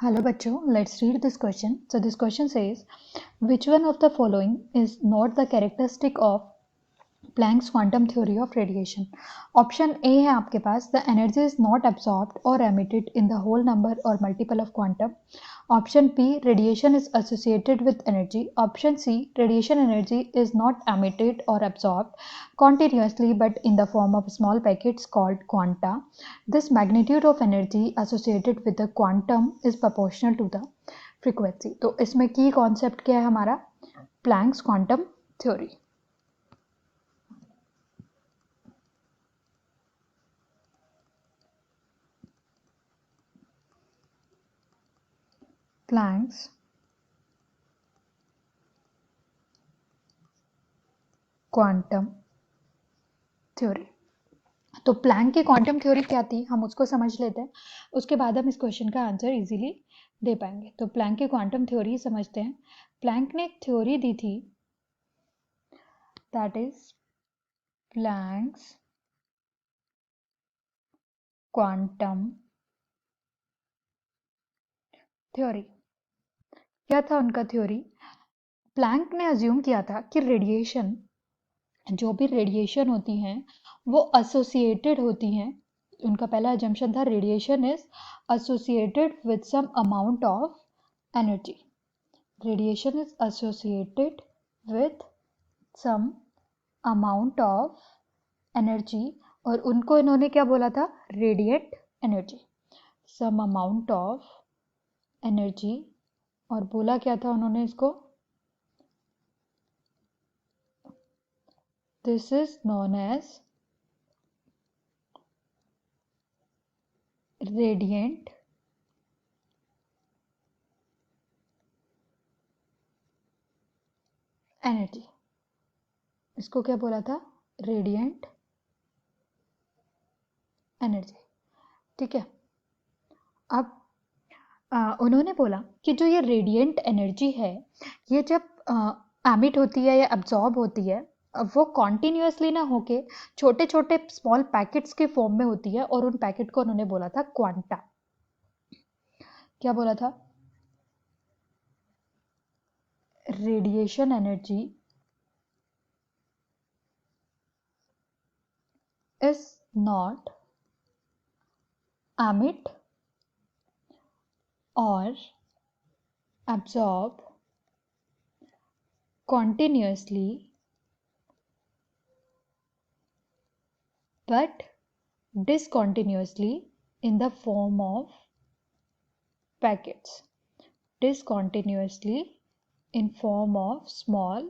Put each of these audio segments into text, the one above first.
Hello बच्चों, let's read this question. So this question says, which one of the following is not the characteristic of Planck's quantum theory of radiation? Option A है आपके पास, the energy is not absorbed or emitted in the whole number or multiple of quantum. Option B, radiation is associated with energy. Option C, radiation energy is not emitted or absorbed continuously but in the form of small packets called quanta. This magnitude of energy associated with the quantum is proportional to the frequency. तो इसमें की concept क्या है हमारा? Planck's quantum theory. Planck's quantum theory. तो Planck की quantum theory क्या थी, हम उसको समझ लेते हैं, उसके बाद हम इस क्वेश्चन का आंसर इजीली दे पाएंगे. तो प्लैंक की क्वांटम थ्योरी समझते हैं. प्लैंक ने एक थ्योरी दी थी, that is Planck's quantum theory. क्या था उनका थ्योरी? प्लैंक ने अज्यूम किया था कि रेडिएशन, जो भी रेडिएशन होती हैं वो एसोसिएटेड होती हैं. उनका पहला अजम्पशन था radiation is associated with some amount of energy. Radiation is associated with some amount of energy. और उनको इन्होंने क्या बोला था? Radiate energy, some amount of energy. और बोला क्या था उन्होंने इसको? This is known as radiant energy. इसको क्या बोला था? Radiant energy. ठीक है. अब उन्होंने बोला कि जो ये रेडिएंट एनर्जी है, ये जब एमिट होती है या एब्जॉर्ब होती है, वो कॉन्टिन्यूसली ना होके छोटे छोटे स्मॉल पैकेट्स के फॉर्म में होती है. और उन पैकेट को उन्होंने बोला था क्वांटा. क्या बोला था? Radiation energy is not emit और absorb continuously but discontinuously in the form of packets. Discontinuously in form of small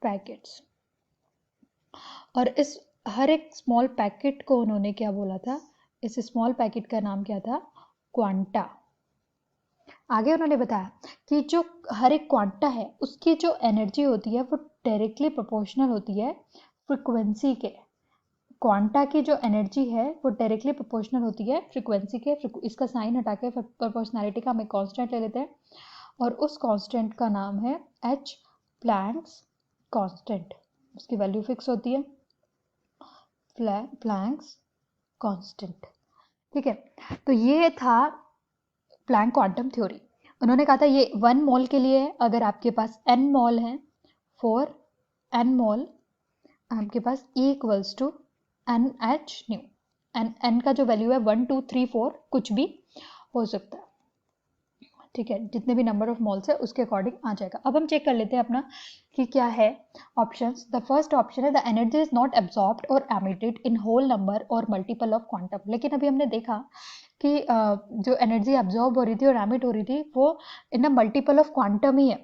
packets. और इस हर एक स्मॉल पैकेट को उन्होंने क्या बोला था? इस स्मॉल पैकेट का नाम क्या था? क्वांटा. आगे उन्होंने बताया कि जो हर एक क्वांटा है उसकी जो एनर्जी होती है वो डायरेक्टली प्रोपोर्शनल होती है फ्रीक्वेंसी के. क्वांटा की जो एनर्जी है वो डायरेक्टली प्रोपोर्शनल होती है फ्रीक्वेंसी के. इसका साइन हटा के प्रोपोर्शनैलिटी का हम एक कांस्टेंट ले लेते हैं और उस कांस्टेंट का नाम है एच, प्लैंक्स कांस्टेंट. उसकी वैल्यू फिक्स होती है प्लैंक्स कांस्टेंट. ठीक है. तो ये था प्लैंक क्वांटम थ्योरी. उन्होंने कहा था ये 1 मोल के लिए है. अगर आपके पास n मोल है, फॉर n मोल आपके पास E equals to n h nu. n का जो वैल्यू है 1 2 3 4 कुछ भी हो सकता है. ठीक है, जितने भी नंबर ऑफ मोल्स है उसके अकॉर्डिंग आ जाएगा. अब हम चेक कर लेते हैं अपना कि क्या है ऑप्शंस. द फर्स्ट ऑप्शन है the energy is not absorbed और एमिटेड इन होल नंबर और मल्टीपल ऑफ क्वांटम. लेकिन अभी हमने देखा कि जो एनर्जी एब्जॉर्ब हो रही थी और एमिट हो रही थी वो इन अ मल्टीपल ऑफ क्वांटम ही है.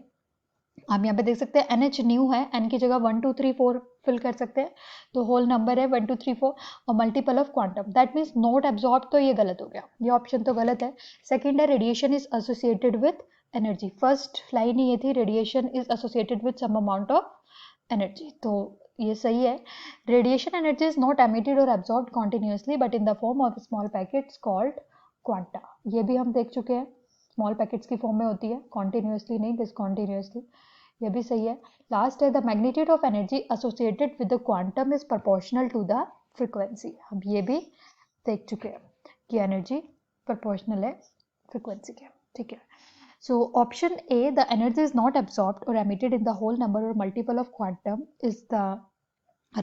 आप यहाँ पे देख सकते हैं एन एच न्यू है, एन की जगह 1 2 3 4 फिल कर सकते हैं. तो होल नंबर है 1 2 3 4 और multiple of quantum. That means not absorb, तो ये गलत हो गया, ये ऑप्शन तो गलत है. सेकेंड है radiation is associated with energy. First line ही ये थी, radiation is associated with some amount of energy, तो ये सही है. Radiation energy is not emitted और absorb continuously but in the form of small packets called quanta. ये भी हम देख चुके हैं, स्मॉल पैकेट्स की फॉर्म में होती है, कॉन्टिन्यूसली नहीं, डिसकॉन्टिन्यूसली. ये भी सही है. लास्ट है the magnitude of energy associated with the quantum is proportional to the frequency. अब ये भी देख चुके हैं. कि एनर्जी प्रोपोर्शनल है फ्रिक्वेंसी के, ठीक है। So option A, the energy is not absorbed or emitted in the whole number or multiple of quantum is the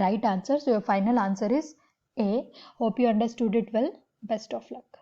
right answer. So your final answer is A. Hope you understood it well. Best of luck.